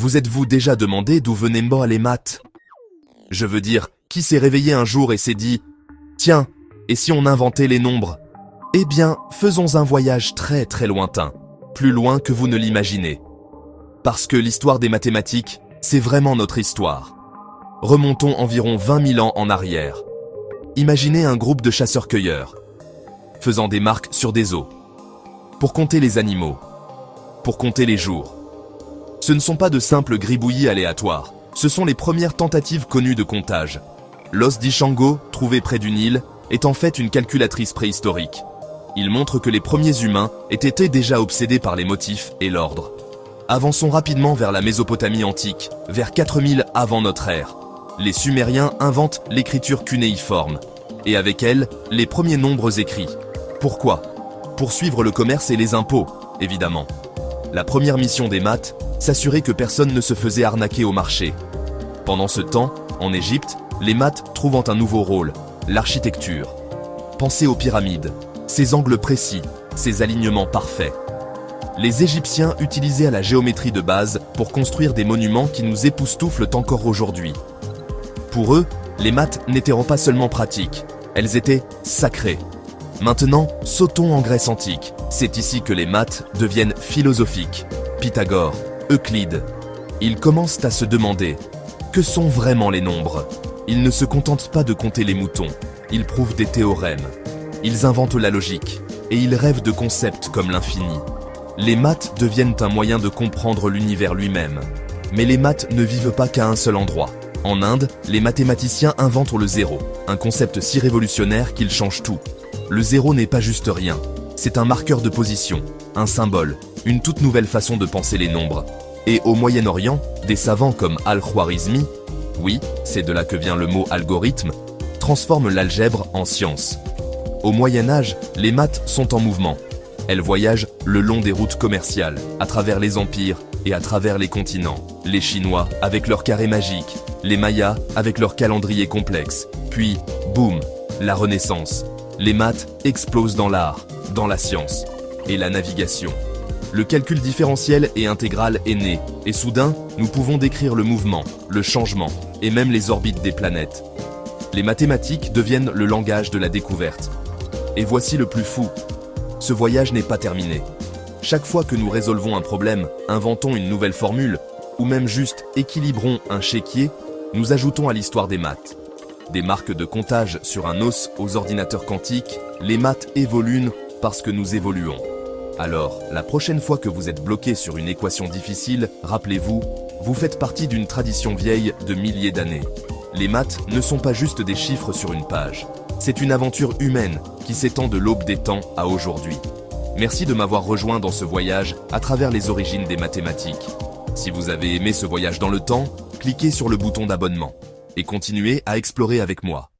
Vous êtes-vous déjà demandé d'où venaient moi les maths? Je veux dire, qui s'est réveillé un jour et s'est dit « Tiens, et si on inventait les nombres ?» Eh bien, faisons un voyage très très lointain, plus loin que vous ne l'imaginez. Parce que l'histoire des mathématiques, c'est vraiment notre histoire. Remontons environ 20 000 ans en arrière. Imaginez un groupe de chasseurs-cueilleurs, faisant des marques sur des os, pour compter les animaux, pour compter les jours. Ce ne sont pas de simples gribouillis aléatoires, ce sont les premières tentatives connues de comptage. L'os d'Ishango, trouvé près du Nil, est en fait une calculatrice préhistorique. Il montre que les premiers humains étaient déjà obsédés par les motifs et l'ordre. Avançons rapidement vers la Mésopotamie antique, vers 4000 avant notre ère. Les Sumériens inventent l'écriture cunéiforme, et avec elle, les premiers nombres écrits. Pourquoi? Pour suivre le commerce et les impôts, évidemment. La première mission des maths, s'assurer que personne ne se faisait arnaquer au marché. Pendant ce temps, en Égypte, les maths trouvant un nouveau rôle, l'architecture. Pensez aux pyramides, ces angles précis, ces alignements parfaits. Les Égyptiens utilisaient la géométrie de base pour construire des monuments qui nous époustouflent encore aujourd'hui. Pour eux, les maths n'étaient pas seulement pratiques, elles étaient sacrées. Maintenant, sautons en Grèce antique. C'est ici que les maths deviennent philosophiques. Pythagore, Euclide. Ils commencent à se demander, que sont vraiment les nombres? Ils ne se contentent pas de compter les moutons, ils prouvent des théorèmes. Ils inventent la logique, et ils rêvent de concepts comme l'infini. Les maths deviennent un moyen de comprendre l'univers lui-même. Mais les maths ne vivent pas qu'à un seul endroit. En Inde, les mathématiciens inventent le zéro, un concept si révolutionnaire qu'il change tout. Le zéro n'est pas juste rien, c'est un marqueur de position, un symbole, une toute nouvelle façon de penser les nombres. Et au Moyen-Orient, des savants comme Al-Khwarizmi, oui, c'est de là que vient le mot algorithme, transforment l'algèbre en science. Au Moyen-Âge, les maths sont en mouvement. Elles voyagent le long des routes commerciales, à travers les empires et à travers les continents. Les Chinois avec leur carré magique, les Mayas avec leur calendrier complexe. Puis, boum, la Renaissance. Les maths explosent dans l'art, dans la science et la navigation. Le calcul différentiel et intégral est né, et soudain, nous pouvons décrire le mouvement, le changement et même les orbites des planètes. Les mathématiques deviennent le langage de la découverte. Et voici le plus fou. Ce voyage n'est pas terminé. Chaque fois que nous résolvons un problème, inventons une nouvelle formule, ou même juste équilibrons un chéquier, nous ajoutons à l'histoire des maths. Des marques de comptage sur un os aux ordinateurs quantiques, les maths évoluent parce que nous évoluons. Alors, la prochaine fois que vous êtes bloqué sur une équation difficile, rappelez-vous, vous faites partie d'une tradition vieille de milliers d'années. Les maths ne sont pas juste des chiffres sur une page. C'est une aventure humaine qui s'étend de l'aube des temps à aujourd'hui. Merci de m'avoir rejoint dans ce voyage à travers les origines des mathématiques. Si vous avez aimé ce voyage dans le temps, cliquez sur le bouton d'abonnement et continuez à explorer avec moi.